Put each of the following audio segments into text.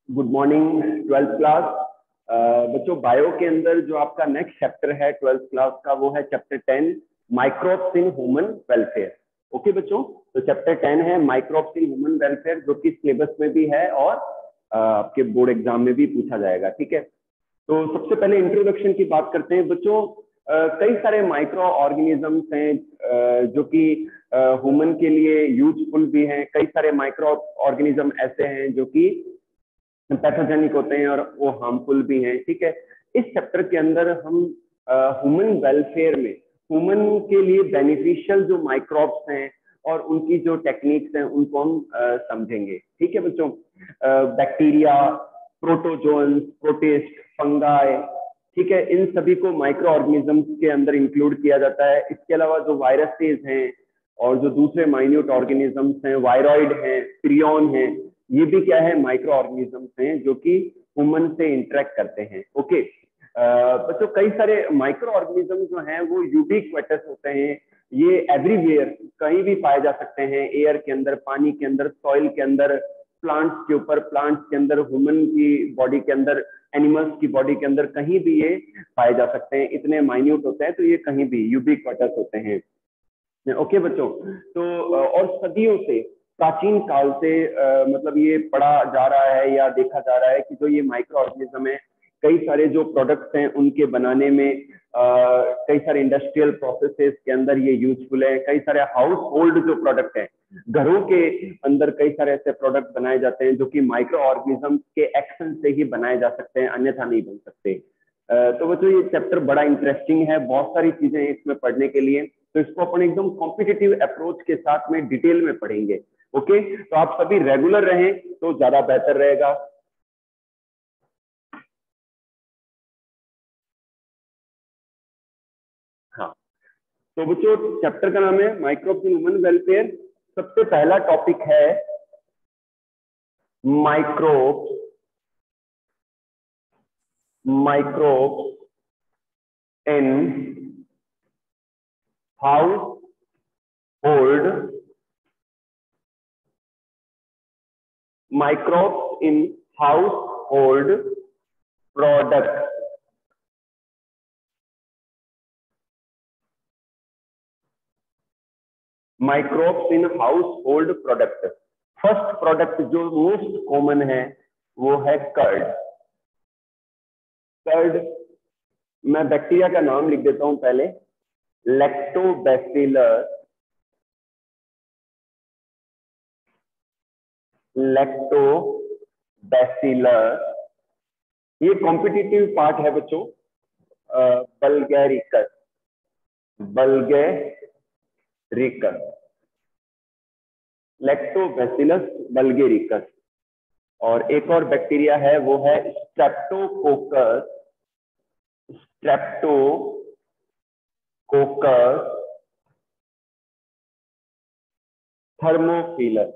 Good morning twelfth class. बच्चों, bio के अंदर जो आपका नेक्स्ट चैप्टर है ट्वेल्थ क्लास का, वो है chapter 10 microbes in human welfare. Okay बच्चों, तो चैप्टर 10 है माइक्रोब्स इन ह्यूमन वेलफेयर, जो कि सिलेबस में भी है और आपके बोर्ड एग्जाम में भी पूछा जाएगा। ठीक है, तो सबसे पहले इंट्रोडक्शन की बात करते हैं बच्चों। कई सारे माइक्रो ऑर्गेनिजम्स हैं जो कि ह्यूमन के लिए यूजफुल भी हैं। कई सारे माइक्रो ऑर्गेनिज्म ऐसे हैं जो कि पैथोजेनिक होते हैं और वो हार्मफुल भी हैं। ठीक है, इस चैप्टर के अंदर हम ह्यूमन वेलफेयर में ह्यूमन के लिए बेनिफिशियल जो माइक्रोब्स हैं और उनकी जो टेक्निक्स हैं उनको हम समझेंगे। ठीक है बच्चों, बैक्टीरिया, प्रोटोजोन्स, प्रोटिस्ट, फंगाई, ठीक है, इन सभी को माइक्रो ऑर्गेनिजम्स के अंदर इंक्लूड किया जाता है। इसके अलावा जो वायरसेस हैं और जो दूसरे माइन्यूट ऑर्गेनिजम्स हैं, वायरॉइड हैं, प्रियन हैं, ये भी क्या है, माइक्रो ऑर्गेनिजम्स हैं जो कि ह्यूमन से इंटरेक्ट करते हैं। ओके बच्चों, कई सारे माइक्रो ऑर्गेनिज्म जो हैं वो यूबिक्विटस होते हैं। ये एवरीवेयर कहीं भी पाए जा सकते हैं, एयर के अंदर, पानी के अंदर, सॉइल के अंदर, प्लांट्स के ऊपर, प्लांट्स के अंदर, ह्यूमन की बॉडी के अंदर, एनिमल्स की बॉडी के अंदर, कहीं भी ये पाए जा सकते हैं। इतने माइन्यूट होते हैं, तो ये कहीं भी यूबिक्विटस होते हैं। ओके बच्चों, तो और सदियों से, प्राचीन काल से मतलब ये पढ़ा जा रहा है या देखा जा रहा है कि जो ये माइक्रो ऑर्गेनिज्म है, कई सारे जो प्रोडक्ट्स हैं उनके बनाने में, कई सारे इंडस्ट्रियल प्रोसेसेस के अंदर ये यूजफुल है। कई सारे हाउस होल्ड जो प्रोडक्ट हैं, घरों के अंदर कई सारे ऐसे प्रोडक्ट बनाए जाते हैं जो कि माइक्रो ऑर्गेनिज्म के एक्शन से ही बनाए जा सकते हैं, अन्यथा नहीं बन सकते। तो बच्चों, ये चैप्टर बड़ा इंटरेस्टिंग है, बहुत सारी चीजें हैं इसमें पढ़ने के लिए, तो इसको अपन एकदम कॉम्पिटिटिव अप्रोच के साथ में डिटेल में पढ़ेंगे। ओके, तो आप सभी रेगुलर रहें तो ज्यादा बेहतर रहेगा। हाँ, तो बच्चों, चैप्टर का नाम है माइक्रोब्स इन ह्यूमन वेलफेयर। सबसे पहला टॉपिक है microbes microbes in house hold microbes in household products। Microbes in household product. First product जो मोस्ट कॉमन है वो है कर्ड। कर्ड, मैं बैक्टीरिया का नाम लिख देता हूं पहले, लैक्टोबैसिलस ये कॉम्पिटिटिव पार्ट है बच्चों, बल्गैरिकस लैक्टोबैसिलस बल्गैरिकस। और एक और बैक्टीरिया है, वो है स्ट्रेप्टोकोकस थर्मोफिलस।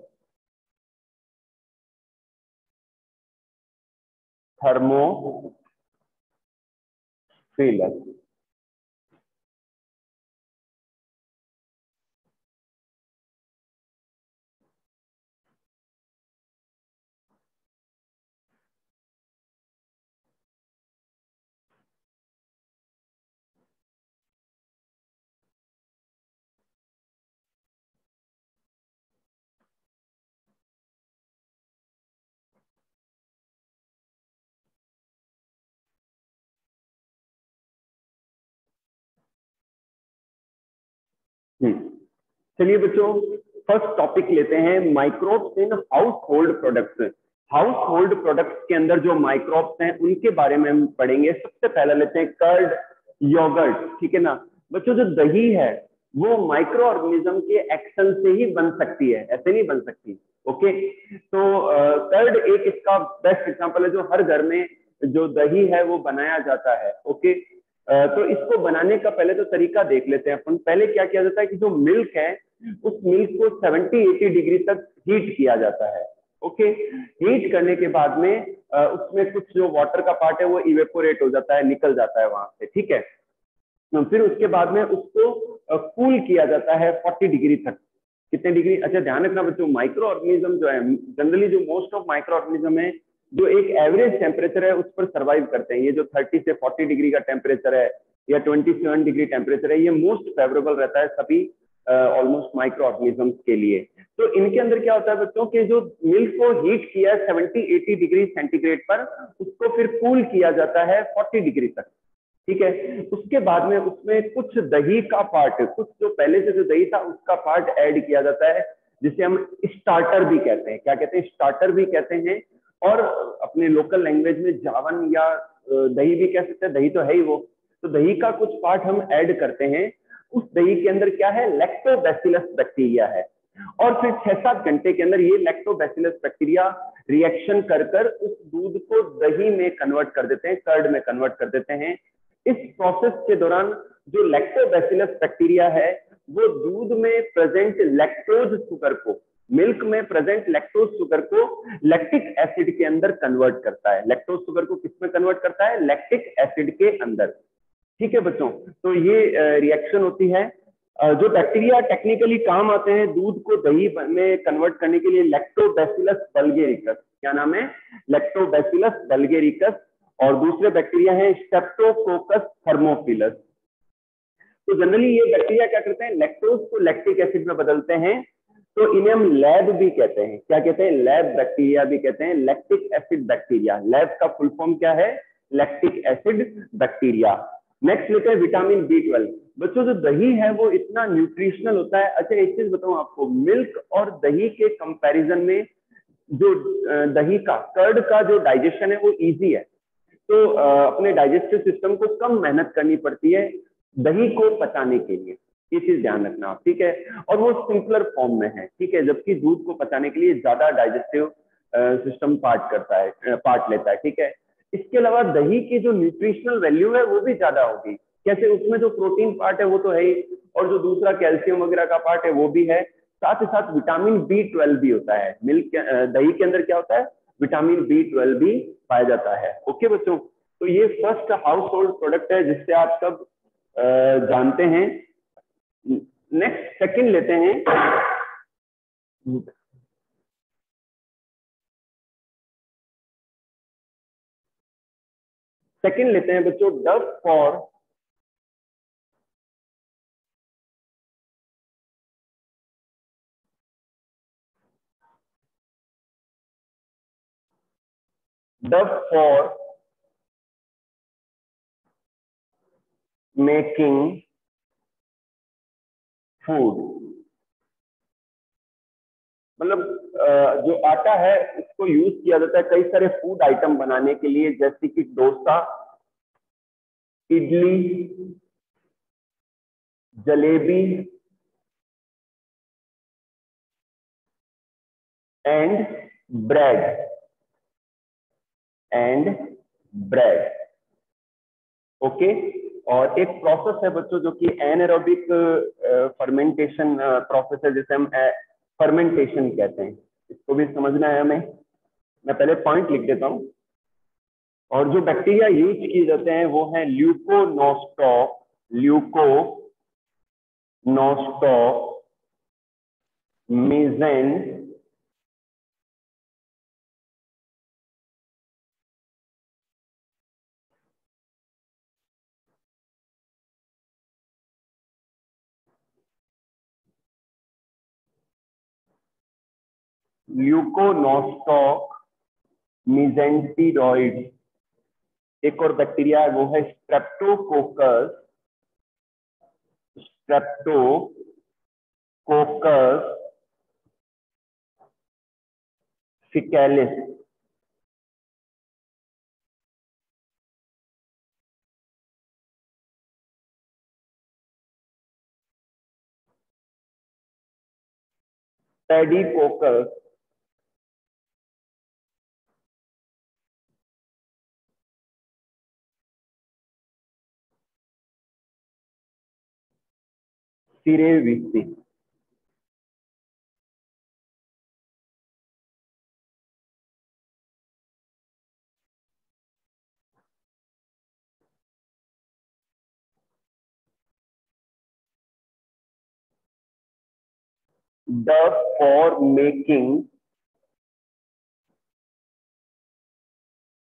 चलिए बच्चों, फर्स्ट टॉपिक लेते हैं, microbes in house hold products. House hold products के अंदर जो माइक्रोब्स हैं उनके बारे में हम पढ़ेंगे। सबसे पहले लेते हैं कर्ड, योगर्ट। ठीक है ना बच्चों, जो दही है वो माइक्रो ऑर्गेनिज्म के एक्शन से ही बन सकती है, ऐसे नहीं बन सकती। ओके, तो कर्ड एक इसका बेस्ट एग्जांपल है, जो हर घर में जो दही है वो बनाया जाता है। ओके, तो इसको बनाने का पहले तो तरीका देख लेते हैं अपन। पहले क्या किया जाता है कि जो मिल्क है उस मिल्क को 70-80 डिग्री तक हीट किया जाता है। ओके, हीट करने के बाद में उसमें कुछ जो वाटर का पार्ट है वो इवेपोरेट हो जाता है, निकल जाता है वहां से। ठीक है, तो फिर उसके बाद में उसको कूल किया जाता है 40 डिग्री तक। कितने डिग्री? अच्छा ध्यान रखना बच्चों, माइक्रो ऑर्गेनिज्म जो है, जनरली जो मोस्ट ऑफ माइक्रो ऑर्गेनिज्म है जो एक एवरेज टेम्परेचर है उस पर सर्वाइव करते हैं। ये जो 30 से 40 डिग्री का टेम्परेचर है या 27 डिग्री टेम्परेचर है, ये मोस्ट फेवरेबल रहता है सभी ऑलमोस्ट माइक्रो ऑर्गेनिजम्स के लिए। तो इनके अंदर क्या होता है बच्चों कि जो मिल्क को हीट किया 70-80 डिग्री सेंटीग्रेड पर, उसको फिर कूल किया जाता है 40 डिग्री तक। ठीक है, उसके बाद में उसमें कुछ दही का पार्ट, कुछ जो पहले से जो दही था उसका पार्ट ऐड किया जाता है, जिसे हम स्टार्टर भी कहते हैं। क्या कहते हैं? स्टार्टर भी कहते हैं। और अपने लोकल लैंग्वेज में जावन या दही भी कह सकते हैं, दही तो है ही वो। तो दही का कुछ पार्ट हम ऐड करते हैं। उस दही के अंदर क्या है? लैक्टोबैसिलस बैक्टीरिया है। और फिर 6-7 घंटे के अंदर ये लैक्टोबैसिलस बैक्टीरिया रिएक्शन कर कर उस दूध को दही में कन्वर्ट कर देते हैं, कर्ड में कन्वर्ट कर देते हैं। इस प्रोसेस के दौरान जो लैक्टोबैसिलस बैक्टीरिया है वो दूध में प्रेजेंट लैक्टोज शुगर को, मिल्क में प्रेजेंट लैक्टोज शुगर को लैक्टिक एसिड के अंदर कन्वर्ट करता है। लैक्टोज शुगर को किस में कन्वर्ट करता है? लैक्टिक एसिड के अंदर। ठीक है बच्चों, तो ये रिएक्शन होती है। जो बैक्टीरिया टेक्निकली काम आते हैं दूध को दही में कन्वर्ट करने के लिए, लैक्टोबैसिलस बल्गेरिकस, क्या नाम है? Lactobacillus bulgaricus. और दूसरे बैक्टीरिया हैं स्टेप्टोकोकस थर्मोफिलस। तो जनरली ये बैक्टीरिया क्या करते हैं? लैक्टोज को लैक्टिक एसिड में बदलते हैं। तो इन्हें हम लैब भी कहते हैं। क्या कहते हैं? लैब बैक्टीरिया भी कहते हैं, लैक्टिक एसिड बैक्टीरिया। लैब का फुल फॉर्म क्या है? Lactic acid bacteria. नेक्स्ट लेते हैं विटामिन B12। बच्चों जो दही है वो इतना न्यूट्रिशनल होता है। अच्छा एक चीज बताऊं आपको, मिल्क और दही के कंपैरिजन में जो दही का, कर्ड का जो डाइजेशन है वो इजी है। तो अपने डाइजेस्टिव सिस्टम को कम मेहनत करनी पड़ती है दही को पचाने के लिए। ये चीज ध्यान रखना आप, ठीक है। और वो सिंपलर फॉर्म में है, ठीक है, जबकि दूध को पचाने के लिए ज्यादा डाइजेस्टिव सिस्टम पार्ट लेता है, ठीक है। इसके अलावा दही की जो न्यूट्रिशनल वैल्यू है वो भी ज्यादा होगी। कैसे? उसमें जो प्रोटीन पार्ट है वो तो है ही, और जो दूसरा कैल्शियम वगैरह का पार्ट है वो भी है। साथ ही साथ विटामिन B12 भी होता है। दही के अंदर क्या होता है? विटामिन B12 भी पाया जाता है। ओके बच्चों, तो ये फर्स्ट हाउस होल्ड प्रोडक्ट है जिससे आप सब जानते हैं। नेक्स्ट सेकंड लेते हैं। सेकंड लेते हैं बच्चों, डव फॉर मेकिंग फूड। मतलब जो आटा है इसको यूज किया जाता है कई सारे फूड आइटम बनाने के लिए, जैसे कि dosa, idli, jalebi and bread and bread. Okay. और एक प्रोसेस है बच्चों जो कि एनएरोबिक फर्मेंटेशन प्रोसेस है, जिसे हम फर्मेंटेशन कहते हैं। इसको भी समझना है हमें। मैं पहले पॉइंट लिख देता हूं। और जो बैक्टीरिया यूज किए जाते हैं वो है ल्यूकोनोस्टॉक, मीजेन, ल्यूकोनोस्टॉक, मीजेंटीरॉइड। एक और बैक्टीरिया है वो है streptococcus faecalis. Pediococcus, cerevisiae. The for making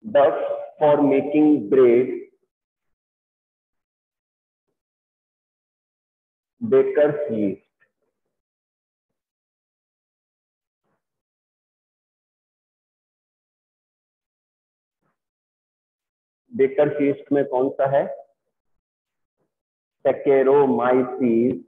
duff for making bread, baker's yeast. Baker yeast में कौन सा है? सैकेरोमाइसीस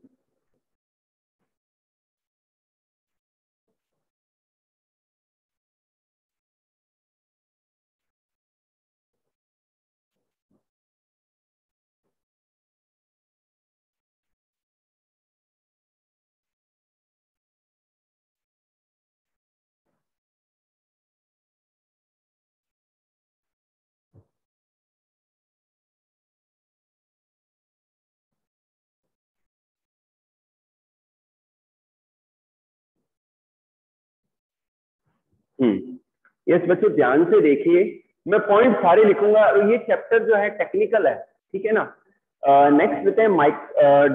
यस बच्चों ध्यान से देखिए, मैं पॉइंट सारे लिखूंगा और ये चैप्टर जो है टेक्निकल है, ठीक है ना। नेक्स्ट लेते हैं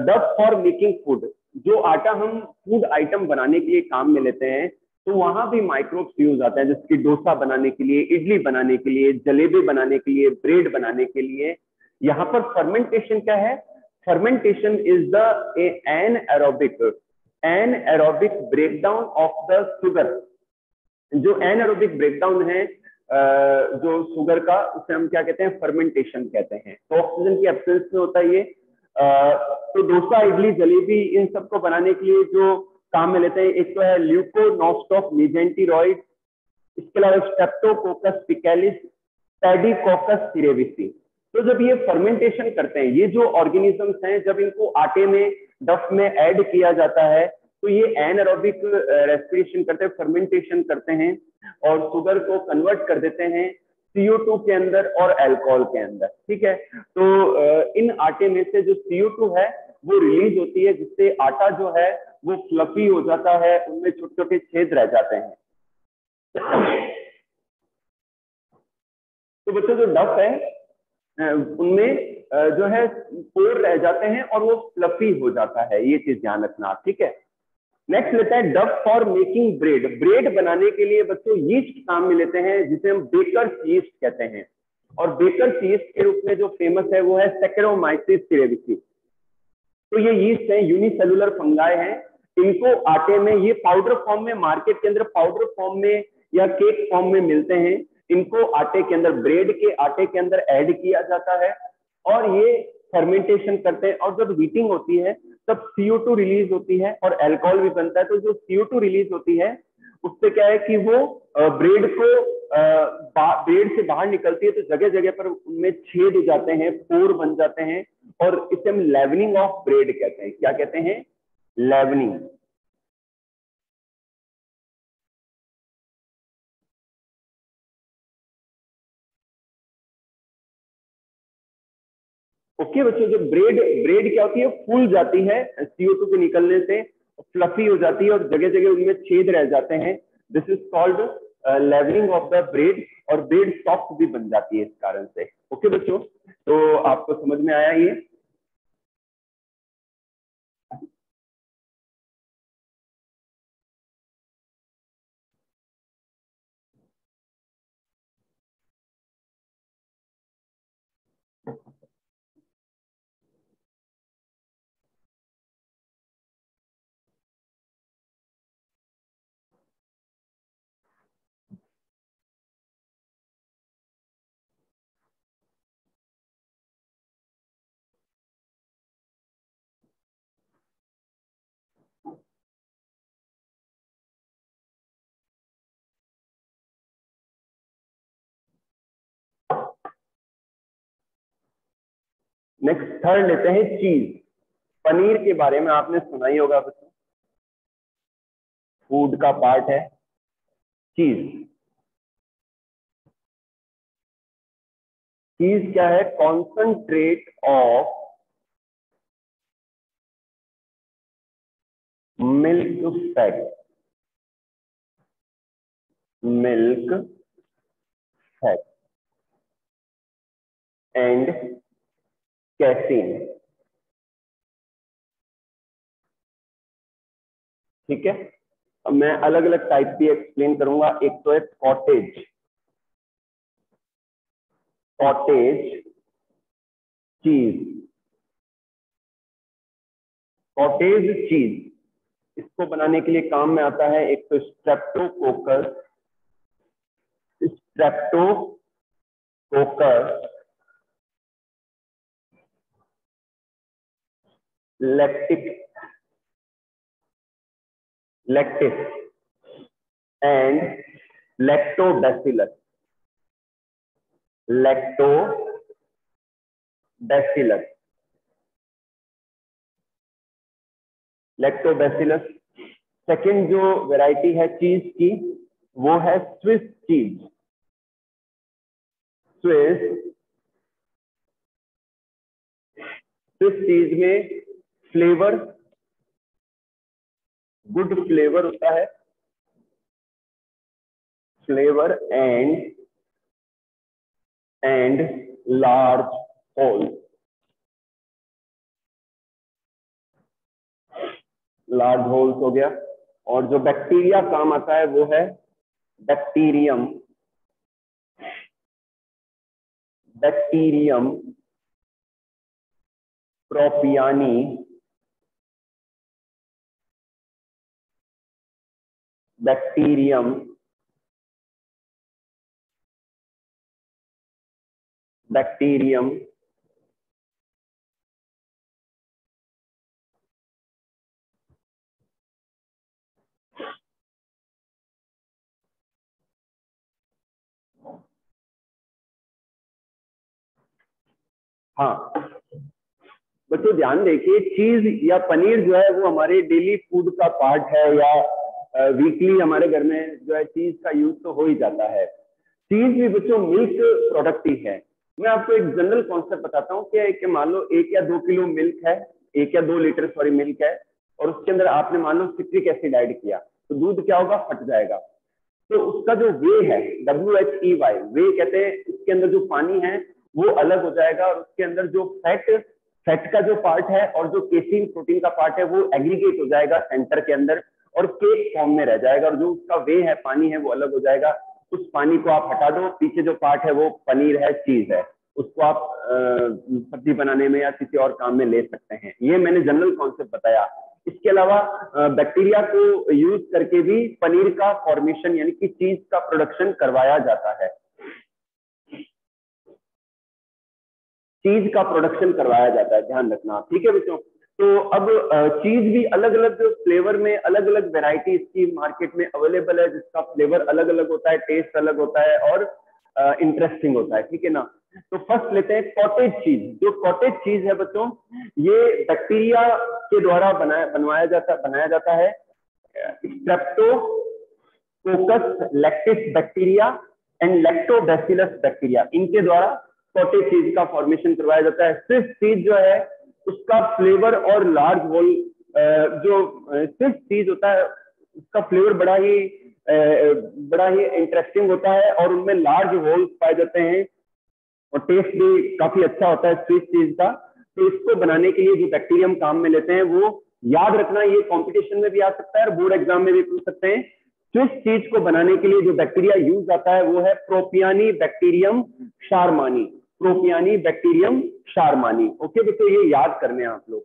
डफ फॉर मेकिंग फूड। जो आटा हम फूड आइटम बनाने के लिए काम में लेते हैं तो वहां भी माइक्रोब्स यूज आते हैं, जैसे कि डोसा बनाने के लिए, इडली बनाने के लिए, जलेबी बनाने के लिए, ब्रेड बनाने के लिए। यहाँ पर फर्मेंटेशन क्या है? Fermentation is the anaerobic breakdown of the sugar. जो एनएरोबिक ब्रेकडाउन है जो शुगर का, उसे हम क्या कहते हैं? फर्मेंटेशन कहते हैं। तो ऑक्सीजन की एब्सेंस में होता है ये। तो डोसा, इडली, जलेबी, इन सबको बनाने के लिए जो काम में लेते हैं, एक तो है ल्यूकोनोस्टॉक मीजेंटीरॉइड, इसके अलावा स्ट्रेप्टोकोकस पिकैलिस, पैडीकोकस सिरेविसी। तो जब ये फर्मेंटेशन करते हैं, ये जो ऑर्गेनिजम्स हैं, जब इनको आटे में, डफ में ऐड किया जाता है तो ये एनएरोबिक रेस्पिरेशन करते हैं, फर्मेंटेशन करते हैं और शुगर को कन्वर्ट कर देते हैं CO2 के अंदर और अल्कोहल के अंदर, ठीक है। तो इन आटे में से जो CO2 है वो रिलीज होती है, जिससे आटा जो है वो फ्लफी हो जाता है, उनमें छोटे छोटे छेद रह जाते हैं। तो बच्चों जो डफ है उनमें जो है पोर रह जाते हैं और वो फ्लफी हो जाता है, ये चीज ध्यान रखना, ठीक है। नेक्स्ट लेते हैं डफ फॉर मेकिंग ब्रेड। ब्रेड बनाने के लिए बच्चों यीस्ट काम में लेते हैं, जिसे हम बेकर्स यीस्ट कहते हैं। और बेकर्स यीस्ट के रूप में जो फेमस है वो है सैकेरोमाइसीस सिरेविसी। तो ये यीस्ट है, यूनिसेलुलर फंगाई है। इनको आटे में, ये पाउडर फॉर्म में, मार्केट के अंदर पाउडर फॉर्म में या केक फॉर्म में मिलते हैं। इनको आटे के अंदर, ब्रेड के आटे के अंदर ऐड किया जाता है और ये फर्मेंटेशन करते हैं। और जब हीटिंग होती है तब CO2 रिलीज होती है और अल्कोहल भी बनता है। तो जो CO2 रिलीज होती है उससे क्या है कि वो ब्रेड को ब्रेड से बाहर निकलती है तो जगह जगह पर उनमें छेद हो जाते हैं, पोर बन जाते हैं और इसे हम लेवनिंग ऑफ ब्रेड कहते हैं। क्या कहते हैं? लेवनिंग। ओके बच्चों, जो ब्रेड ब्रेड क्या होती है? फूल जाती है CO2 के निकलने से, फ्लफी हो जाती है और जगह जगह उनमें छेद रह जाते हैं। This is called levelling of the bread. और ब्रेड सॉफ्ट भी बन जाती है इस कारण से। ओके बच्चों, तो आपको समझ में आया ये? नेक्स्ट थर्ड लेते हैं चीज। पनीर के बारे में आपने सुना ही होगा बच्चों, फूड का पार्ट है चीज। चीज क्या है? Concentrate of milk fat, milk fat and casein, ठीक है। अब मैं अलग अलग टाइप भी एक्सप्लेन करूंगा। एक तो है cottage, cottage cheese, cottage cheese. इसको बनाने के लिए काम में आता है एक तो Streptococcus, Streptococcus lactis and lactobacillus, lactobacillus. Second जो वैरायटी है चीज की वो है स्विस चीज। स्विस चीज में फ्लेवर, गुड फ्लेवर होता है, flavour and large whole, large holes हो गया। और जो बैक्टीरिया काम आता है वो है बैक्टीरियम, प्रोपियानी, बैक्टीरियम हाँ बच्चों ध्यान देखिए, चीज या पनीर जो है वो हमारे डेली फूड का पार्ट है, या वीकली हमारे घर में जो है चीज का यूज तो हो ही जाता है। चीज भी बच्चों मिल्क प्रोडक्ट ही है। मैं आपको एक जनरल कॉन्सेप्ट बताता हूँ कि मान लो 1 या 2 किलो मिल्क है, 1 या 2 लीटर सॉरी मिल्क है, और उसके अंदर आपने मान लो सिट्रिक एसिड ऐड किया, तो दूध क्या होगा, फट जाएगा। तो उसका जो वे है, WHEY वे कहते हैं, इसके अंदर जो पानी है वो अलग हो जाएगा, और उसके अंदर जो फैट का जो पार्ट है और जो केसीन प्रोटीन का पार्ट है वो एग्रीगेट हो जाएगा सेंटर के अंदर और केक फॉर्म में रह जाएगा, और जो उसका वे है, पानी है, वो अलग हो जाएगा। उस पानी को आप हटा दो, पीछे जो पार्ट है वो पनीर है, चीज है, उसको आप सब्जी बनाने में या किसी और काम में ले सकते हैं। ये मैंने जनरल कॉन्सेप्ट बताया। इसके अलावा बैक्टीरिया को यूज करके भी पनीर का फॉर्मेशन यानी कि चीज का प्रोडक्शन करवाया जाता है, चीज का प्रोडक्शन करवाया जाता है, ध्यान रखना, ठीक है बच्चों। तो अब चीज भी अलग अलग फ्लेवर में, अलग अलग वेराइटी इसकी मार्केट में अवेलेबल है, जिसका फ्लेवर अलग अलग होता है, टेस्ट अलग होता है और इंटरेस्टिंग होता है, ठीक है ना। तो फर्स्ट लेते हैं कॉटेज चीज। जो कॉटेज चीज है बच्चों, ये बैक्टीरिया के द्वारा बनाया जाता है। Streptococcus lactis bacteria and lactobacillus bacteria, इनके द्वारा कॉटेज चीज का फॉर्मेशन करवाया जाता है। स्विस चीज जो है उसका फ्लेवर और लार्ज होल, जो स्विस चीज होता है उसका फ्लेवर बड़ा ही इंटरेस्टिंग होता है, और उनमें लार्ज होल्स पाए जाते हैं, और टेस्ट भी काफी अच्छा होता है स्विस चीज का। तो इसको बनाने के लिए जो बैक्टीरियम काम में लेते हैं, वो याद रखना, ये कंपटीशन में भी आ सकता है और बोर्ड एग्जाम में भी पूछ सकते हैं। स्विस चीज को बनाने के लिए जो बैक्टीरिया यूज आता है वो है प्रोपियानी बैक्टीरियम शारमानी, प्रोपियानी बैक्टीरियम शारमानी। ओके बच्चों, ये याद करने हैं आप लोग,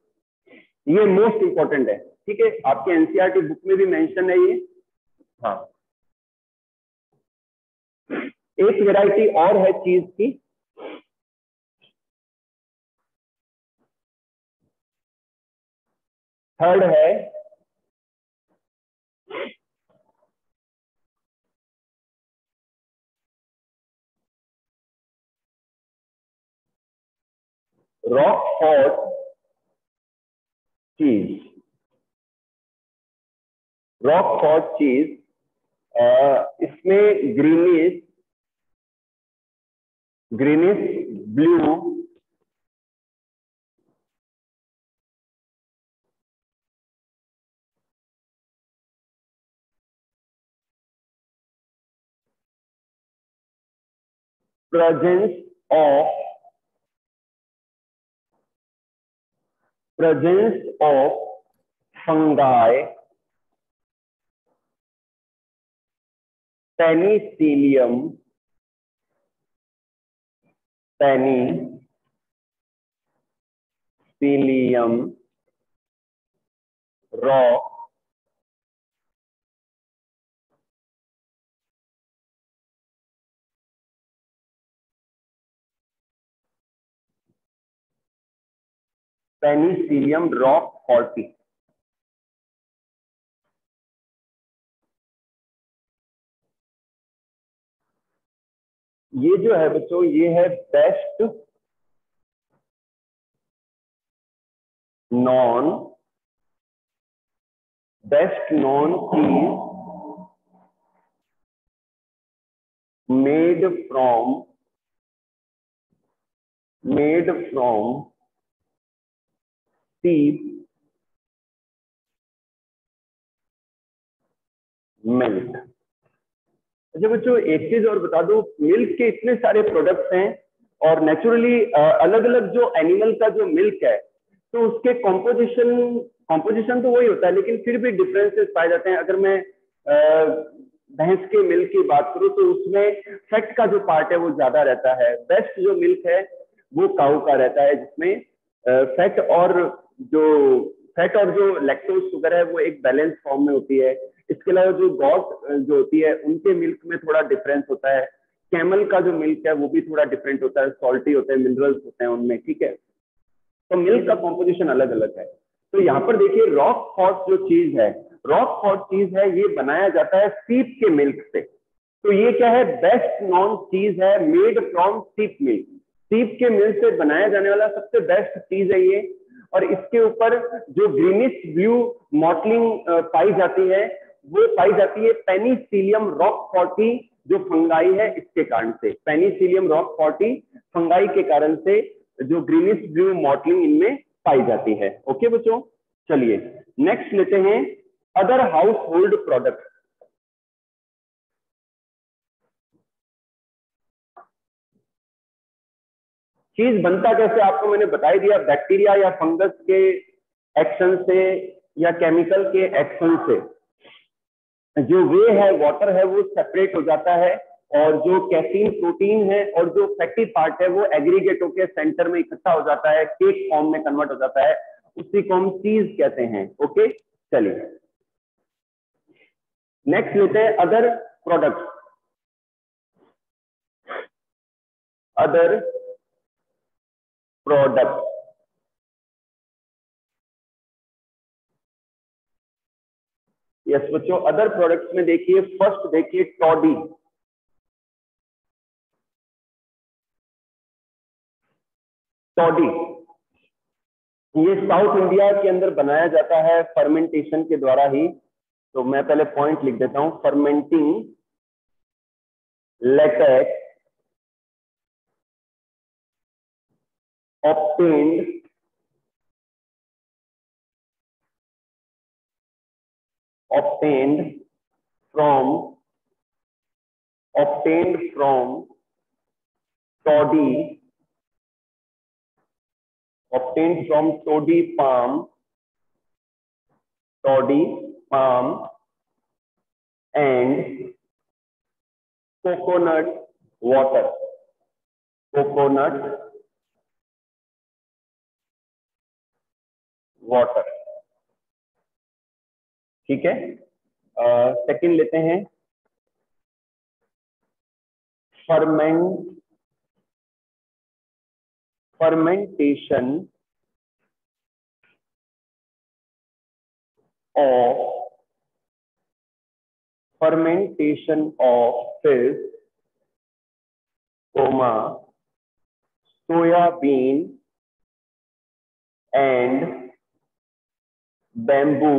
ये मोस्ट इंपॉर्टेंट है, ठीक है, आपके एनसीईआरटी बुक में भी मेंशन है ये। हाँ, एक वेराइटी और है चीज की, थर्ड है रॉकफोर्ट चीज। रॉकफोर्ट चीज, इसमें greenish blue presence of fungi, penicillium Penicillium rock Penicillium rock 40। ये जो है बच्चों, ये है बेस्ट नॉन चीज मेड फ्रॉम sheep मिल्क। अच्छा बच्चों, एक चीज और बता दूं, मिल्क के इतने सारे प्रोडक्ट्स हैं और नेचुरली अलग अलग जो एनिमल का जो मिल्क है तो उसके कॉम्पोजिशन तो वही होता है, लेकिन फिर भी डिफरेंसेस पाए जाते हैं। अगर मैं भैंस के मिल्क की बात करूं तो उसमें फैट का जो पार्ट है वो ज्यादा रहता है। बेस्ट जो मिल्क है वो काऊ का रहता है, जिसमें फैट और जो लैक्टोज शुगर है वो एक बैलेंस फॉर्म में होती है। इसके अलावा जो गॉट जो होती है उनके मिल्क में थोड़ा डिफरेंस होता है। कैमल का जो मिल्क है वो भी थोड़ा डिफरेंट होता है, सॉल्टी होता है, मिनरल्स होते हैं उनमें, ठीक है। तो मिल्क का कॉम्पोजिशन अलग अलग है। तो यहाँ पर देखिए, रॉक फॉर्ट जो चीज है, रॉक फॉर्ट चीज है, ये बनाया जाता है सीप के मिल्क से। तो ये क्या है, बेस्ट नॉन चीज है मेड फ्रॉम सीप मिल्क। सीप के मिल्क से बनाया जाने वाला सबसे बेस्ट चीज है ये। और इसके ऊपर जो ग्रीनिश ब्लू मॉटलिंग पाई जाती है वो पाई जाती है पेनिसिलियम रॉक 40 जो फंगाई है इसके कारण से। पेनिसिलियम रॉक 40 फंगाई के कारण से जो ग्रीनिश ब्लू मॉटलिंग इनमें पाई जाती है। ओके बच्चों, चलिए नेक्स्ट लेते हैं अदर हाउस होल्ड प्रोडक्ट। चीज बनता कैसे आपको मैंने बता ही दिया, बैक्टीरिया या फंगस के एक्शन से या केमिकल के एक्शन से जो वे है, वाटर है, वो सेपरेट हो जाता है और जो कैसीन प्रोटीन है और जो फैटी पार्ट है वो एग्रीगेट होकर सेंटर में इकट्ठा हो जाता है, केक फॉर्म में कन्वर्ट हो जाता है, उसी को हम चीज कहते हैं। ओके, चलिए नेक्स्ट लेते हैं other product. Other product, yes बच्चों, अदर प्रोडक्ट्स में देखिए, फर्स्ट देखिए टॉडी। टॉडी ये साउथ इंडिया के अंदर बनाया जाता है फर्मेंटेशन के द्वारा ही। तो मैं पहले पॉइंट लिख देता हूं, fermenting latex obtained from toddy, obtained from toddy palm and coconut water, ठीक है। सेकंड लेते हैं fermentation of fish, soya bean and bamboo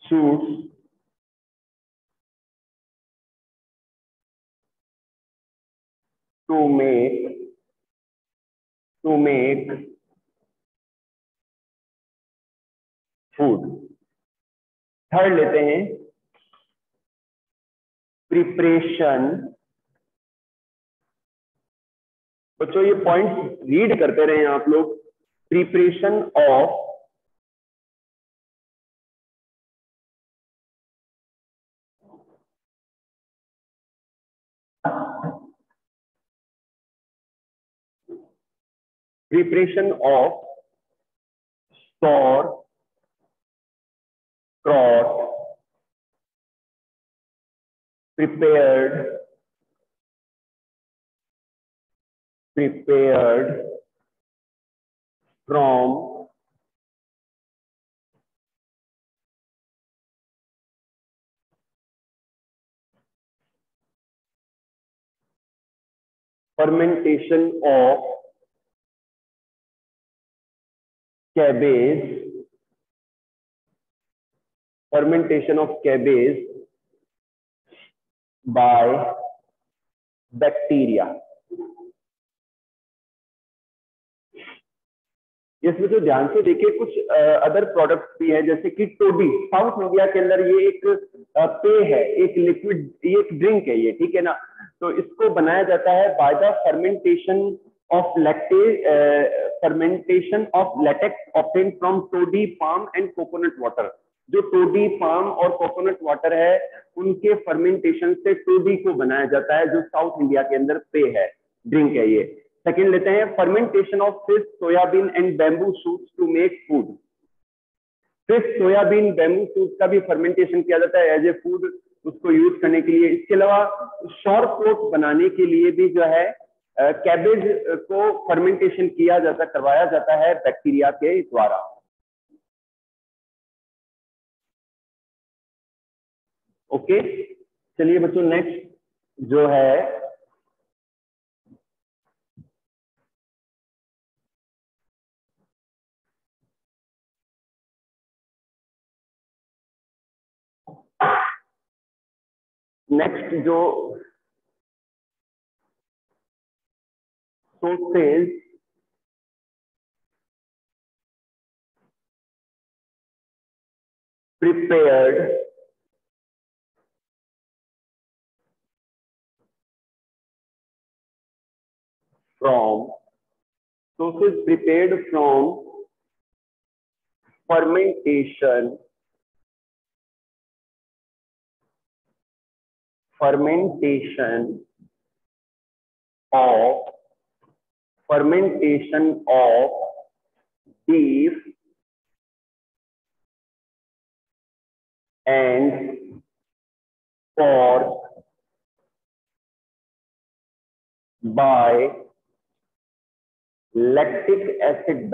shoots to make food। Third लेते हैं प्रिपरेशन। बच्चों ये पॉइंट रीड करते रहे आप लोग। Preparation of preparation of sauerkraut prepared from fermentation of cabbage by bacteria। इसमें तो ध्यान से देखिए, कुछ अदर प्रोडक्ट्स भी है, जैसे कि टोडी। साउथ इंडिया के अंदर ये एक पेय है, एक लिक्विड, ये एक ड्रिंक है ये, ठीक है ना। तो इसको बनाया जाता है by the fermentation of latex obtained from toddy palm and coconut water. जो टोडी पाम और कोकोनट वाटर है, उनके फर्मेंटेशन से टोडी को बनाया जाता है, जो साउथ इंडिया के अंदर पेय है, ड्रिंक है ये। सेकेंड लेते हैं, fermentation of fish, soybean and bamboo shoots to make food. Fish, soybean, bamboo shoots का भी फर्मेंटेशन किया जाता है एज ए फूड, उसको यूज करने के लिए। इसके अलावा शॉर्टकोट बनाने के लिए भी जो है कैबेज को फर्मेंटेशन किया जाता, करवाया जाता है बैक्टीरिया के द्वारा। ओके, चलिए बच्चों, नेक्स्ट जो है जो sources prepared from fermentation of beef and pork by lactic acid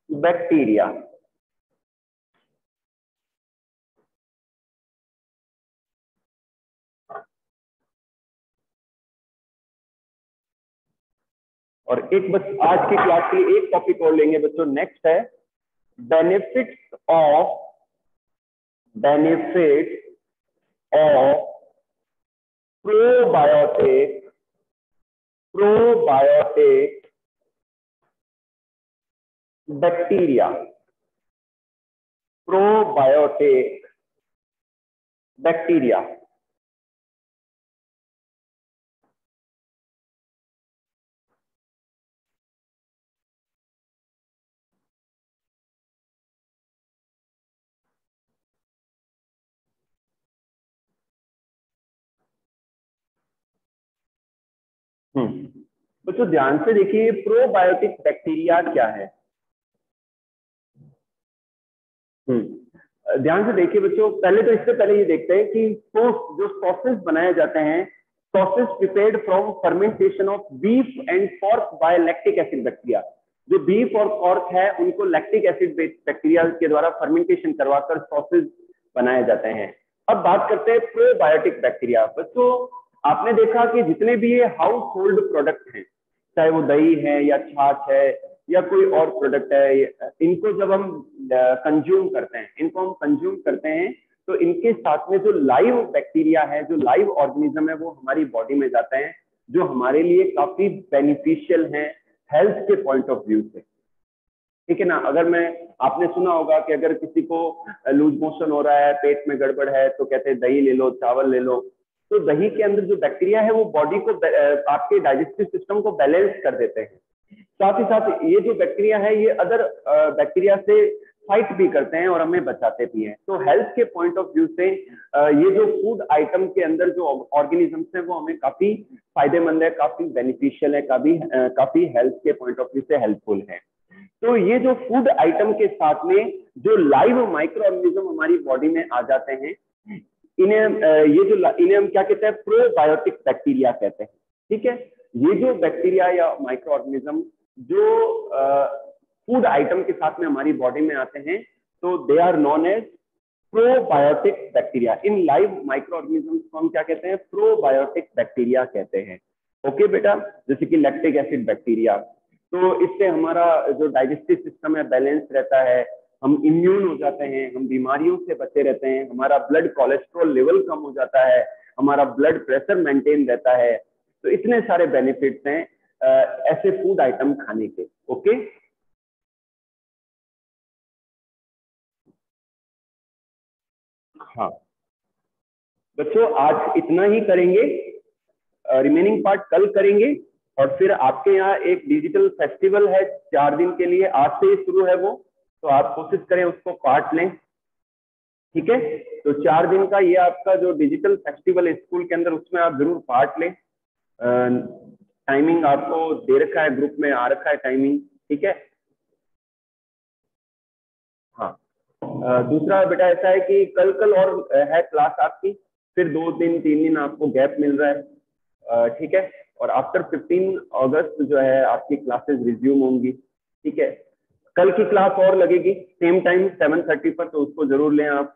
bacteria। और एक बस आज की क्लास के लिए एक टॉपिक और लेंगे बच्चों, नेक्स्ट है बेनिफिट्स ऑफ प्रोबायोटिक बैक्टीरिया। बच्चों ध्यान से देखिए, प्रोबायोटिक बैक्टीरिया क्या है। ध्यान से देखिए बच्चों, पहले तो इससे पहले ये देखते हैं कि जो सॉसेस बनाए जाते हैं, sauces prepared from fermentation of beef and pork by lactic acid bacteria. जो बीफ और पोर्क है, उनको लैक्टिक एसिड बैक्टीरिया के द्वारा फर्मेंटेशन करवाकर सॉसेस बनाए जाते हैं। अब बात करते हैं प्रोबायोटिक बैक्टीरिया। बच्चों आपने देखा कि जितने भी ये हाउस होल्ड प्रोडक्ट हैं, चाहे वो दही है या छाछ है या कोई और प्रोडक्ट है, इनको जब हम कंज्यूम करते हैं, तो इनके साथ में जो लाइव बैक्टीरिया है, जो लाइव ऑर्गेनिज्म है, वो हमारी बॉडी में जाते हैं, जो हमारे लिए काफी बेनिफिशियल है हेल्थ के पॉइंट ऑफ व्यू से, ठीक है ना। आपने सुना होगा कि अगर किसी को लूज मोशन हो रहा है, पेट में गड़बड़ है, तो कहते हैं दही ले लो, चावल ले लो। तो दही के अंदर जो बैक्टीरिया है, वो बॉडी को, आपके डाइजेस्टिव सिस्टम को बैलेंस कर देते हैं। साथ ही साथ ये जो बैक्टीरिया है, ये अदर बैक्टीरिया से फाइट भी करते हैं और हमें बचाते भी हैं। तो हेल्थ के पॉइंट ऑफ व्यू से ये जो फूड आइटम के अंदर जो ऑर्गेनिजम्स हैं वो हमें काफी फायदेमंद है, काफी बेनिफिशियल है, काफी हेल्थ के पॉइंट ऑफ व्यू से हेल्पफुल है। तो ये जो फूड आइटम के साथ में जो लाइव माइक्रो ऑर्गेनिज्म हमारी बॉडी में आ जाते हैं, इन्हें हम क्या कहते हैं, प्रोबायोटिक बैक्टीरिया कहते हैं। ठीक है, ये जो बैक्टीरिया या माइक्रो ऑर्गेनिज्म जो फूड आइटम के साथ में हमारी बॉडी में आते हैं, तो they are known as probiotic bacteria. इन लाइव माइक्रो ऑर्गेनिज्म को हम क्या कहते हैं, प्रोबायोटिक बैक्टीरिया कहते हैं। ओके बेटा, जैसे कि लैक्टिक एसिड बैक्टीरिया। तो इससे हमारा जो डाइजेस्टिव सिस्टम है बैलेंस रहता है, हम इम्यून हो जाते हैं, हम बीमारियों से बचे रहते हैं, हमारा ब्लड कोलेस्ट्रॉल लेवल कम हो जाता है, हमारा ब्लड प्रेशर मेंटेन रहता है। तो इतने सारे बेनिफिट्स हैं ऐसे फूड आइटम खाने के। ओके, हाँ बच्चों, आज इतना ही करेंगे, रिमेनिंग पार्ट कल करेंगे। और फिर आपके यहाँ एक डिजिटल फेस्टिवल है 4 दिन के लिए, आज से ही शुरू है वो, तो आप कोशिश करें उसको पार्ट लें। ठीक है, तो 4 दिन का ये आपका जो डिजिटल फेस्टिवल है स्कूल के अंदर, उसमें आप जरूर पार्ट लें। टाइमिंग आपको दे रखा है, ग्रुप में आ रखा है टाइमिंग। ठीक है, हाँ। दूसरा बेटा ऐसा है कि कल कल और है क्लास आपकी, फिर 2 दिन 3 दिन आपको गैप मिल रहा है। ठीक है, और आफ्टर 15 अगस्त जो है आपकी क्लासेस रिज्यूम होंगी। ठीक है, कल की क्लास और लगेगी सेम टाइम 7:30 पर, तो उसको जरूर लें आप।